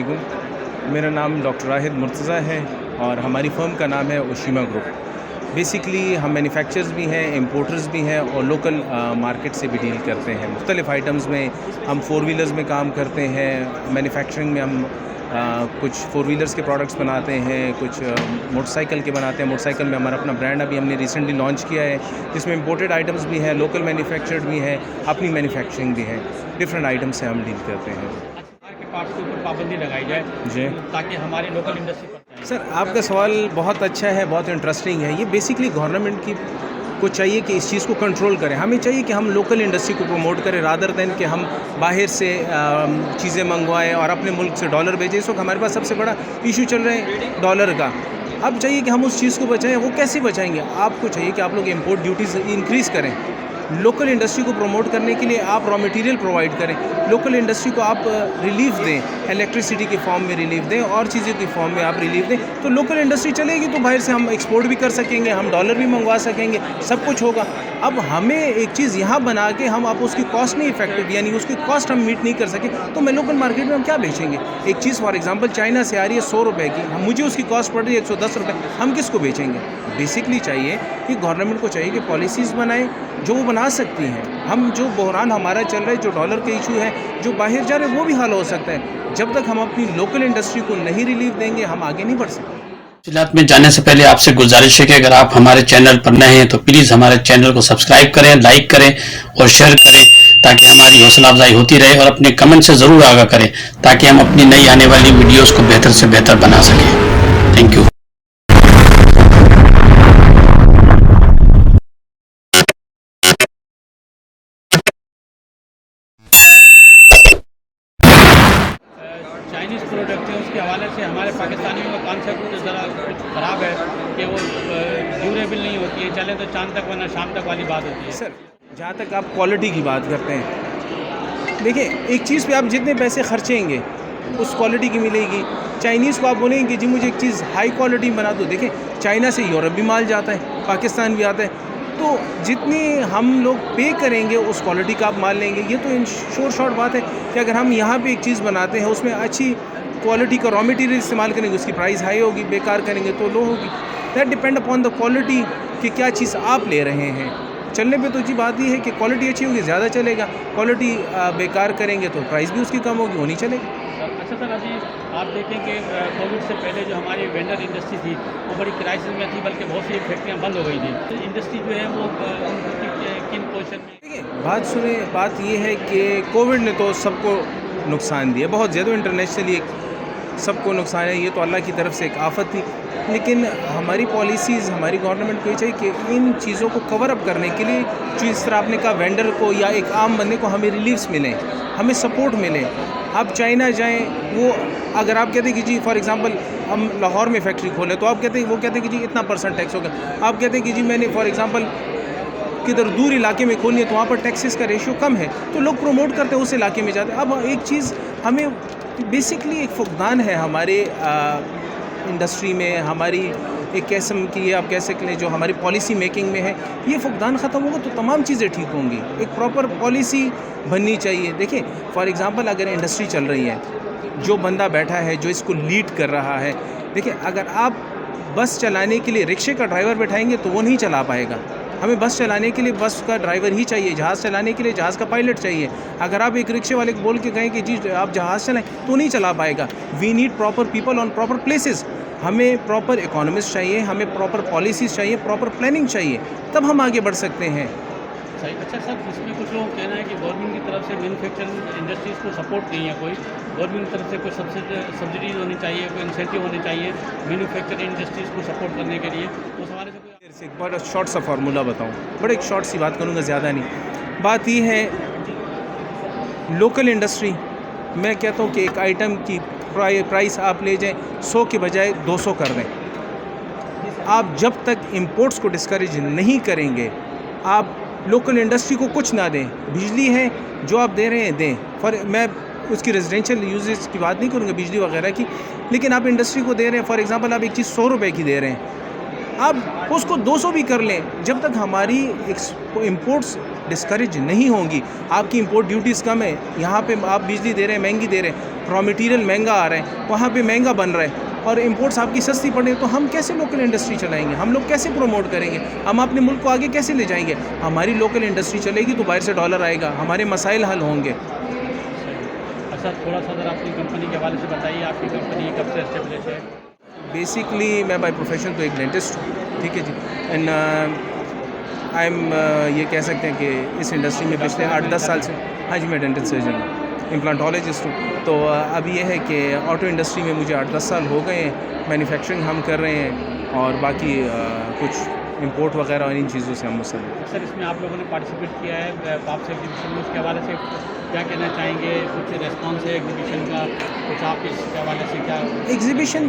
वालेकुम। मेरा नाम डॉक्टर राहिद मुर्तज़ा है और हमारी फ़र्म का नाम है ओशिमा ग्रुप। बेसिकली हम मैन्युफैक्चरर्स भी हैं, इंपोर्टर्स भी हैं और लोकल मार्केट से भी डील करते हैं। मुख्तलिफ़ आइटम्स में हम फ़ोर व्हीलर्स में काम करते हैं, मैन्युफैक्चरिंग में हम कुछ फ़ोर व्हीलर्स के प्रोडक्ट्स बनाते हैं, कुछ मोटरसाइकिल के बनाते हैं। मोटरसाइकिल में हमारा अपना ब्रांड अभी हमने रिसेंटली लॉन्च किया है, जिसमें इंपोर्टेड आइटम्स भी हैं, लोकल मैन्युफैक्चर्ड भी हैं, अपनी मैन्युफैक्चरिंग भी है। डिफरेंट आइटम से हम डील करते हैं। के पार्ट्स के ऊपर पाबंदी लगाई जाए जी ताकि हमारी लोकल इंडस्ट्री पर सर, आपका सवाल बहुत अच्छा है, बहुत इंटरेस्टिंग है। ये बेसिकली गवर्नमेंट की को चाहिए कि इस चीज़ को कंट्रोल करें। हमें चाहिए कि हम लोकल इंडस्ट्री को प्रमोट करें रादर दैन कि हम बाहर से चीज़ें मंगवाएं और अपने मुल्क से डॉलर भेजें। इस वक्त हमारे पास सबसे बड़ा इशू चल रहा है डॉलर का। अब चाहिए कि हम उस चीज़ को बचाएं। वो कैसे बचाएंगे? आपको चाहिए कि आप लोग इंपोर्ट ड्यूटीज़ इंक्रीज़ करें। लोकल इंडस्ट्री को प्रमोट करने के लिए आप रॉ मटेरियल प्रोवाइड करें। लोकल इंडस्ट्री को आप रिलीफ दें, इलेक्ट्रिसिटी के फॉर्म में रिलीफ दें और चीज़ों के फॉर्म में आप रिलीफ दें। तो लोकल इंडस्ट्री चलेगी तो बाहर से हम एक्सपोर्ट भी कर सकेंगे, हम डॉलर भी मंगवा सकेंगे, सब कुछ होगा। अब हमें एक चीज़ यहाँ बना के हम आप उसकी कॉस्ट नहीं इफेक्टिव यानी उसकी कॉस्ट हम मीट नहीं कर सके तो मैं लोकल मार्केट में हम क्या बेचेंगे? एक चीज़ फॉर एग्जांपल चाइना से आ रही है 100 रुपये की, हम मुझे उसकी कॉस्ट पड़ रही है 110 रुपये, हम किसको बेचेंगे? बेसिकली चाहिए कि गवर्नमेंट को चाहिए कि पॉलिसीज़ बनाए जो वो बना सकती हैं। हम जो बहरान हमारा चल रहा है, जो डॉलर के इशू है, जो बाहर जा रहे हैं, वो भी हल हो सकता है। जब तक हम अपनी लोकल इंडस्ट्री को नहीं रिलीफ देंगे हम आगे नहीं बढ़ सकते। तफसीलात में जाने से पहले आपसे गुजारिश है कि अगर आप हमारे चैनल पर नए हैं तो प्लीज़ हमारे चैनल को सब्सक्राइब करें, लाइक करें और शेयर करें ताकि हमारी हौसला अफजाई होती रहे और अपने कमेंट से ज़रूर आगाह करें ताकि हम अपनी नई आने वाली वीडियोज़ को बेहतर से बेहतर बना सकें। Thank you. चाइनीज़ प्रोडक्ट है उसके हवाले से हमारे पाकिस्तानियों का कॉन्सेप्ट ज़रा कुछ ख़राब है कि वो ड्यूरेबल नहीं होती है, चले तो चांद तक वरना शाम तक वाली बात होती है। सर, जहाँ तक आप क्वालिटी की बात करते हैं, देखिए एक चीज़ पे आप जितने पैसे खर्चेंगे उस क्वालिटी की मिलेगी। चाइनीज़ को आप बोलेंगे कि जी मुझे एक चीज़ हाई क्वालिटी बना दो, देखिए चाइना से यूरोप भी माल जाता है, पाकिस्तान भी आता है, तो जितनी हम लोग पे करेंगे उस क्वालिटी का आप माल लेंगे। ये तो इन शॉर्ट बात है कि अगर हम यहाँ पे एक चीज़ बनाते हैं उसमें अच्छी क्वालिटी का रॉ मटेरियल इस्तेमाल करेंगे, उसकी प्राइस हाई होगी, बेकार करेंगे तो लो होगी। That depend upon the quality कि क्या चीज़ आप ले रहे हैं। चलने पे तो जी बात ये है कि क्वालिटी अच्छी होगी ज़्यादा चलेगा, क्वालिटी बेकार करेंगे तो प्राइस भी उसकी कम होगी, वो नहीं चलेगी। अच्छा सर, अभी आप देखें कि कोविड से पहले जो हमारी वेंडर इंडस्ट्री थी वो बड़ी क्राइसिस में थी, बल्कि बहुत सी फैक्ट्रियाँ बंद हो गई थी। तो इंडस्ट्री जो है वो किन पोजीशन में? देखिए बात सुने, बात ये है कि कोविड ने तो सबको नुकसान दिया, बहुत ज़्यादा इंटरनेशनली सबको नुकसान है। ये तो अल्लाह की तरफ से एक आफत थी, लेकिन हमारी पॉलिसीज़, हमारी गवर्नमेंट को ये चाहिए कि इन चीज़ों को कवर अप करने के लिए जिस तरह आपने कहा वेंडर को या एक आम बंदे को हमें रिलीफ्स मिलें, हमें सपोर्ट मिले। आप चाइना जाएं, वो अगर आप कहते हैं कि जी फॉर एग्जांपल हम लाहौर में फैक्ट्री खोलें तो आप कहते हैं, वो कहते हैं कि जी इतना % टैक्स होगा। आप कहते हैं कि जी मैंने फॉर एग्जांपल किधर दूर इलाके में खोलनी है तो वहाँ पर टैक्सेस का रेशियो कम है, तो लोग प्रमोट करते हैं उस इलाके में जाते हैं। अब एक चीज़ हमें बेसिकली एक फुकदान है हमारे इंडस्ट्री में, हमारी एक किस्म की आप कह सकते हैं जो हमारी पॉलिसी मेकिंग में है, ये फुकदान ख़त्म होगा तो तमाम चीज़ें ठीक होंगी। एक प्रॉपर पॉलिसी बननी चाहिए। देखिए फॉर एग्ज़ाम्पल अगर इंडस्ट्री चल रही है, जो बंदा बैठा है जो इसको लीड कर रहा है, देखिए अगर आप बस चलाने के लिए रिक्शे का ड्राइवर बैठाएंगे तो वो नहीं चला पाएगा। हमें बस चलाने के लिए बस का ड्राइवर ही चाहिए, जहाज़ चलाने के लिए जहाज़ का पायलट चाहिए। अगर आप एक रिक्शे वाले को बोल के कहें कि जी आप जहाज़ चलाएं तो नहीं चला पाएगा। We need proper people on proper places. हमें प्रॉपर इकोनॉमिस्ट चाहिए, हमें प्रॉपर पॉलिसीज़ चाहिए, प्रॉपर प्लानिंग चाहिए, तब हम आगे बढ़ सकते हैं। सही। अच्छा सर, इसमें कुछ लोग कहना है कि गवर्नमेंट की तरफ से मैन्युफैक्चरिंग इंडस्ट्रीज़ को सपोर्ट नहीं है, कोई गवर्नमेंट की तरफ से कोई सब्सिडीज होनी चाहिए, कोई इंसेंटिव होने चाहिए मैन्युफैक्चरिंग इंडस्ट्रीज़ को सपोर्ट करने के लिए, उस हवाले से कोई एक बड़ा शॉर्ट सा फार्मूला बताऊं, बड़े एक शॉर्ट सी बात करूंगा, ज़्यादा नहीं। बात ये है लोकल इंडस्ट्री, मैं कहता हूं कि एक आइटम की प्राइस आप ले जाएं 100 के बजाय 200 कर दें। आप जब तक इंपोर्ट्स को डिस्करेज नहीं करेंगे, आप लोकल इंडस्ट्री को कुछ ना दें। बिजली है जो आप दे रहे हैं दें, मैं उसकी रेजिडेंशियल यूजेज की बात नहीं करूँगा बिजली वगैरह की, लेकिन आप इंडस्ट्री को दे रहे हैं फॉर एग्जांपल आप एक चीज़ 100 रुपये की दे रहे हैं, आप उसको 200 भी कर लें। जब तक हमारी इंपोर्ट्स डिस्करेज नहीं होंगी। आपकी इंपोर्ट ड्यूटीज़ कम है, यहाँ पे आप बिजली दे रहे हैं महंगी दे रहे हैं, रॉ मटेरियल महंगा आ रहा है, वहाँ पे महंगा बन रहा है, और इंपोर्ट्स आपकी सस्ती पड़े, तो हम कैसे लोकल इंडस्ट्री चलाएंगे? हम लोग कैसे प्रमोट करेंगे? हम अपने मुल्क को आगे कैसे ले जाएंगे? हमारी लोकल इंडस्ट्री चलेगी तो बाहर से डॉलर आएगा, हमारे मसाइल हल होंगे। अच्छा, थोड़ा सा अगर अपनी कंपनी के हवाले से बताइए, आपकी कंपनी कब से एस्टेब्लिश है? बेसिकली मैं बाय प्रोफेशन तो एक डेंटिस्ट हूँ, ठीक है जी, एंड आई एम ये कह सकते हैं कि इस इंडस्ट्री में पिछले 8-10 साल से, हाँ जी, मैं डेंटल सर्जन हूँ, इम्प्लांटोलॉजिस्ट हूँ। तो अब ये है कि ऑटो इंडस्ट्री में मुझे 8-10 साल हो गए हैं, मैन्युफैक्चरिंग हम कर रहे हैं, और बाकी कुछ इंपोर्ट वगैरह और इन चीज़ों से हम मुसल्लम हैं। सर, इसमें आप लोगों ने पार्टिसिपेट किया है पाप्स एग्जीबिशन में, उसके हवाले से क्या कहना चाहेंगे? कुछ रेस्पॉन्स है एग्जीबिशन का, कुछ आप इसके हवाले से क्या? एग्जीबिशन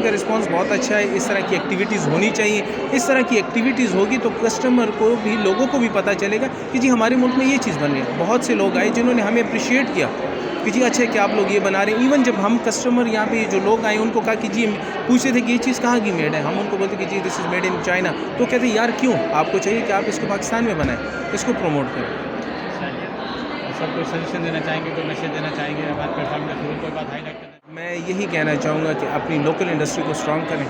का रिस्पांस बहुत अच्छा है। इस तरह की एक्टिविटीज़ होनी चाहिए। इस तरह की एक्टिविटीज़ होगी तो कस्टमर को भी, लोगों को भी पता चलेगा कि जी हमारे मुल्क में ये चीज़ बन रही है। बहुत से लोग आए जिन्होंने हमें अप्रिशिएट किया कि जी अच्छा है कि आप लोग ये बना रहे हैं। इवन जब हम कस्टमर यहाँ पे जो लोग आए उनको कहा कि जी, पूछते थे कि ये चीज़ कहाँ की मेड है, हम उनको बोलते कि जी this is made in China, तो कहते यार क्यों, आपको चाहिए कि आप इसको पाकिस्तान में बनाएं, इसको प्रमोट करें। सर, कोई सजेशन देना चाहेंगे, कोई मैसेज देना चाहेंगे हमारे प्लेटफॉर्म में थ्रू, कोई बात हाईलाइट करना? मैं यही कहना चाहूँगा कि अपनी लोकल इंडस्ट्री को स्ट्रॉन्ग करें।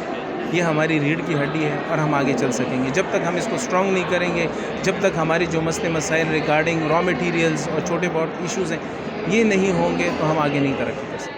ये हमारी रीढ़ की हड्डी है और हम आगे चल सकेंगे। जब तक हम इसको स्ट्रॉन्ग नहीं करेंगे, जब तक हमारे जो मसले मसाइल रिगार्डिंग रॉ मटेरियल्स और छोटे बहुत इश्यूज़ हैं ये नहीं होंगे, तो हम आगे नहीं तरक्की कर सकते।